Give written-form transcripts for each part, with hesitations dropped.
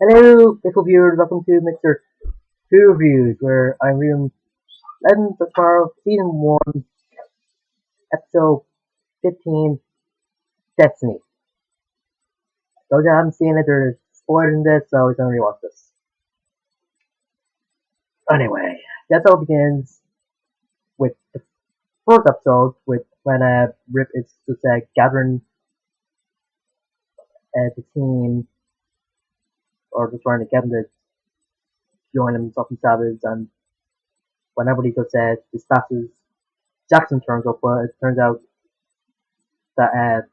Hello, pickle viewers. Welcome to Mr.Who Reviews, where I'm reviewing Legends of Tomorrow, Season 1, Episode 15, Destiny. Those that haven't seen it, there's spoilers in this, so don't rewatch this. Anyway, that's all begins with the first episode, with when Rip is just gathering the team, or just trying to get them to join himself in Savage, and when everybody just dispatches, Jackson turns up, but it turns out that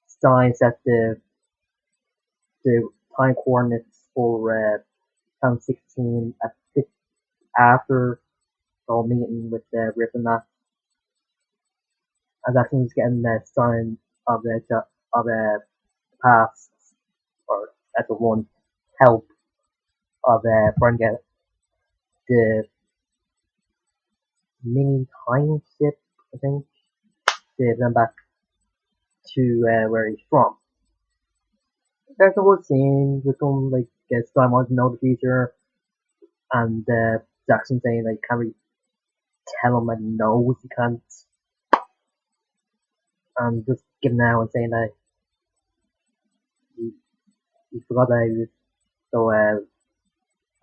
Stein set the time coordinates for town 16 after the whole meeting with Rip and that. And Jackson's getting the sign of the past, or episode 1 help of trying to get the mini time ship, I think, to them back to where he's from. There's a whole scene with them, like, Stein wants to know the future, and Jackson saying, like, can't really tell him, like, no, he can't. And just giving out and saying that he forgot that he was so,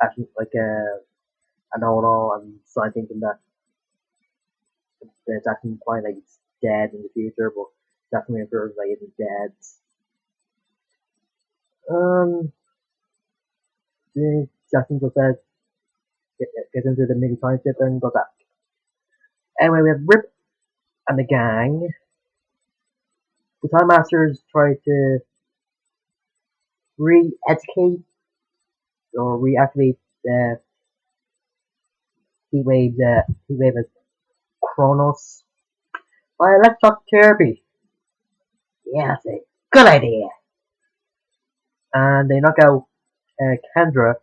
actually, like, a know-it-all, and started thinking that Jackson probably, like, he's dead in the future, but Jackson refers, like, he's dead. Um, Jackson just said, get into the mini time ship and go back. Anyway, we have Rip and the gang. The Time Masters try to re-educate or reactivate the Heatwave as Kronos. Alright, let's talk therapy. Yeah, that's a good idea. And they knock out Kendra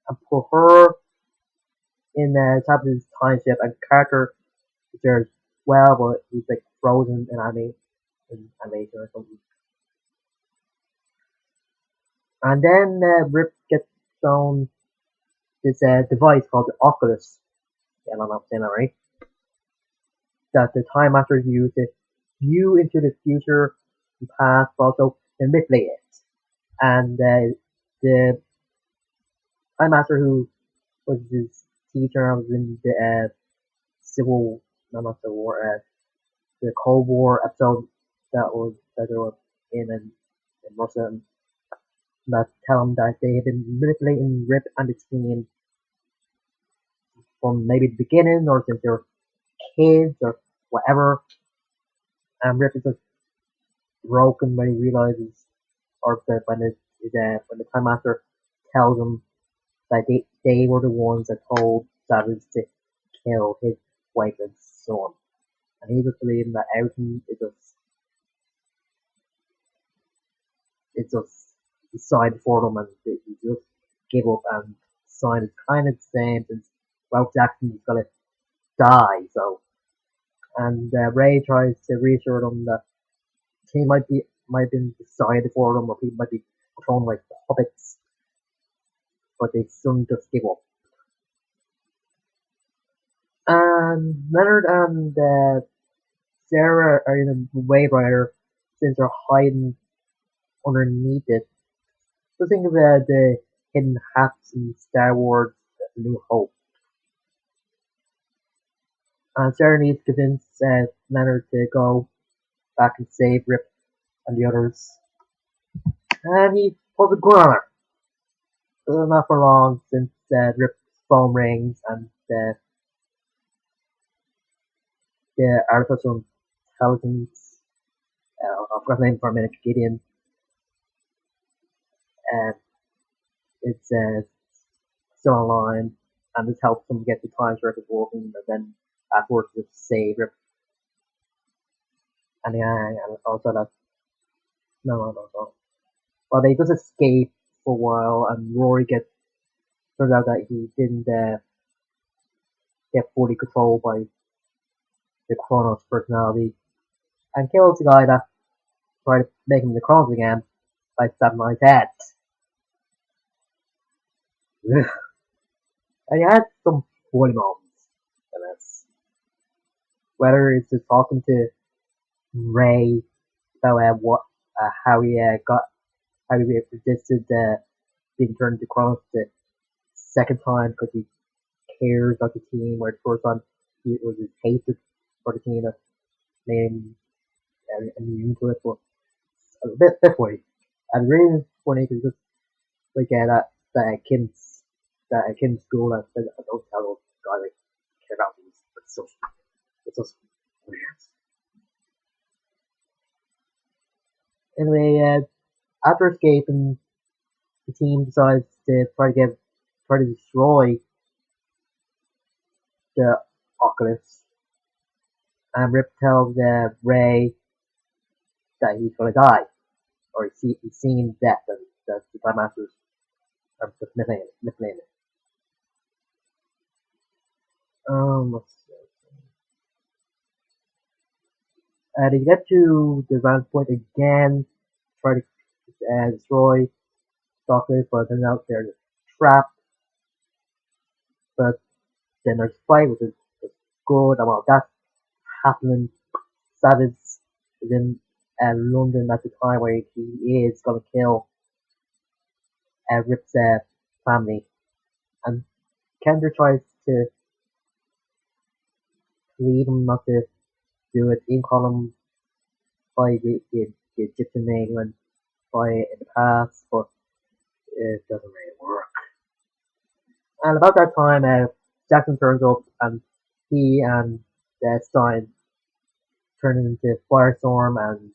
and put her in the top of his time ship, and Carter is there as well, but he's like frozen in animation or something. And then Rip gets shown this device called the Oculus. Yeah, I don't know if I'm saying that right. That the Time Masters use to view into the future and past, but also manipulate it. And the Time Master, who was his teacher, was in the not Civil War, the Cold War episode that they were in Russia, and that tell him that they had been manipulating Rip and the team from maybe the beginning, or since they were kids, or whatever. And Rip is just broken when he realizes, or when the Time Master tells him that they were the ones that told Savage to kill his wife and son. And he just believing that everything is just decided for them, and he just give up and sign. It's kind of the same since Ralph Jackson is gonna die, so. And Ray tries to reassure them that he might have been decided for them, or people might be thrown like puppets, but they soon just give up. And Leonard and Sarah are in a wave rider since they're hiding underneath it. So think of the hidden hats in Star Wars New Hope. And Sarah needs to convince Leonard to go back and save Rip and the others. And he pulls a gun on her. Not for long, since Rip's phone rings and the artificial intelligence, I forgot the name for a minute, Gideon, it's still online, and this helps them get the time Rip is working, but then afterwards just save Rip and the gang, and also that, no. Well, they just escape for a while, and Rory turns out that he didn't get fully controlled by the Kronos personality, and kills the guy that tried to make him the Kronos again by stabbing on his head. And he had some funny moments in this. Whether it's just talking to Ray about how he got how he resisted being turned into Kronos the second time because he cares about the team, where the first time it was his hatred for the team that made him immune to it. But a bit funny. And really funny because just like that Kim's school that said I don't tell those guys like care about these. It's so weird. Anyway, after escaping, the team decides to try to destroy the Oculus, and Rip tells Ray that he's gonna die, or he's seeing death, and that the Time Masters are just missing it. Let's see. They get to the vantage point again, try to destroy the Oculus, but turns out they're just trapped. But then there's a fight, which is good. And while that's happening, Savage is in London at the time where he is going to kill Rip's family. And Kendra tries to lead him not to do it, even call him by the Egyptian name and by it in the past, but it doesn't really work. And about that time, Jackson turns up and he and Stein turn into Firestorm, and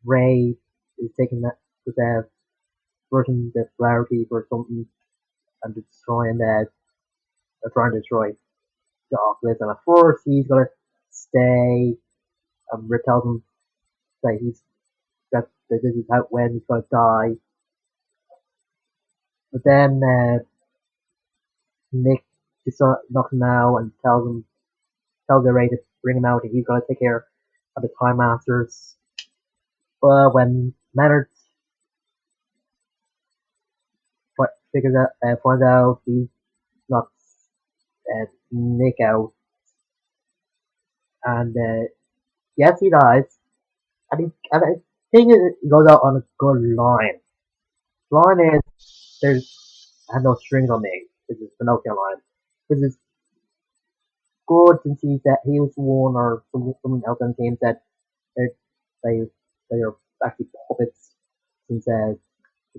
Ray is taking that with version the flower keep or something and destroying trying to destroy the Oculus. And at first he's gonna stay. Rip tells him that that this is how when he's gonna die. But then Nick knocks him out and tells Ray to bring him out and he's gonna take care of the Time Masters. But when Leonard finds out he knocks Nick out, and yes, he dies. And I think it goes out on a good line. The line is I have no strings on me. This is Pinocchio line. This is good since he was the one or someone else on the team said they they are actually puppets since the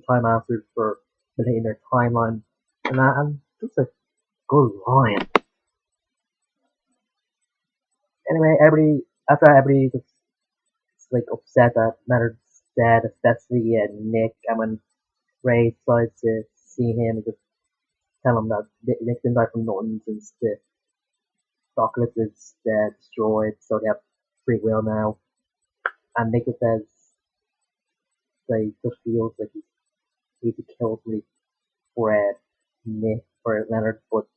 Time Masters for manipulating their timeline, and just a good line. Anyway, everybody just like upset that Leonard's dead, especially Nick. And when Ray decides to see him and just tell him that Nick didn't die from nothing since the Oculus is destroyed, so they have free will now. And Nick says that he just feels like he needs to kill somebody for Nick or Leonard, but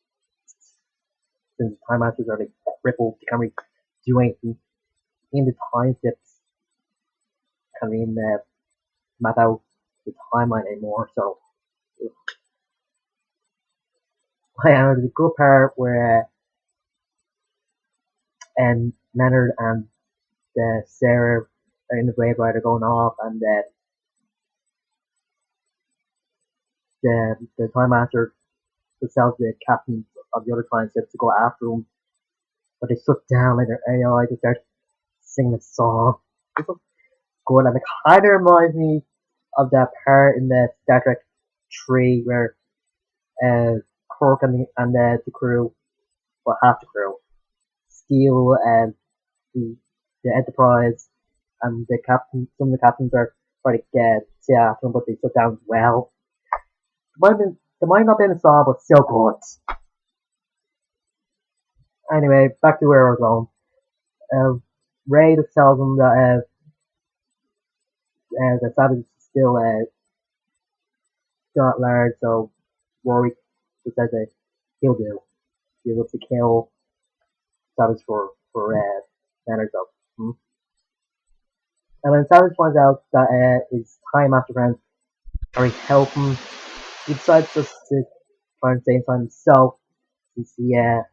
since the Time Masters are like crippled, they can't really do anything. In the time ships can't even map out the timeline anymore. So there's a good part where and Leonard and Sarah are in the Blade Rider going off, and the Time Master tells the captains of the other time ships to go after him, but they shut down like their AI to start singing a song. It's good, and it kind of reminds me of that part in the Star Trek 3 where Kirk and the crew, well half the crew, steal the Enterprise, and some of the captains are trying to get after them, but they shut down as well. There might not have been a song, but still good. Anyway, back to where I was going. Ray just tells them that the Savage is still at large, so Rory just says that he'll do. He'll look to kill Savage for Leonard. So, And when Savage finds out that his Time Master friends are helping he decides just to try and save time himself since he has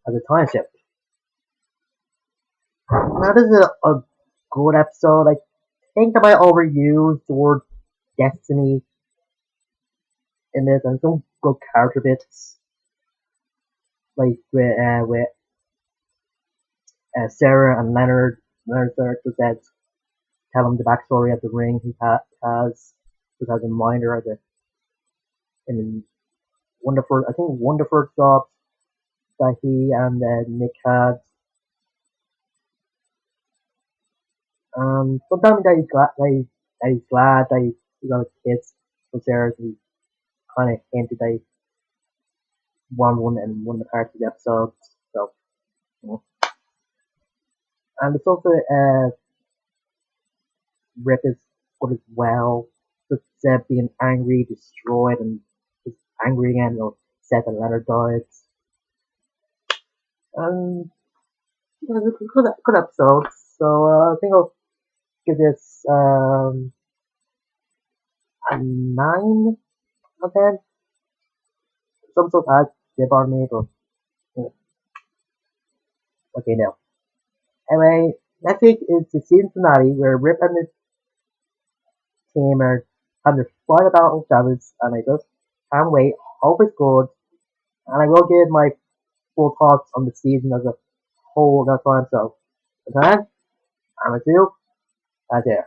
a time ship. Now this is a good episode. I think I might overuse the word destiny in this, and some good character bits, like with Sarah and Leonard. Leonard's character said, tell him the backstory of the ring he has, just as a reminder of the in wonderful, I think wonderful jobs that he and Nick had. Sometimes that he's glad that he got kids from Sarah. He kind of hinted that he won one in one of the parts of the episode. So, you know. And it's also Rip is good as well. Just being angry, destroyed, and just angry again. Said that Leonard died. And it's a good episode. So I think I'll give this a 9 out of 10. Some sort of dip on me, but okay now. Anyway, next week is the season finale where Rip and his team are having their final battle of Shadows, and I just can't wait. Hope it's good, and I will give my full thoughts on the season as a whole that time. So, until then, I'm a you. That's it.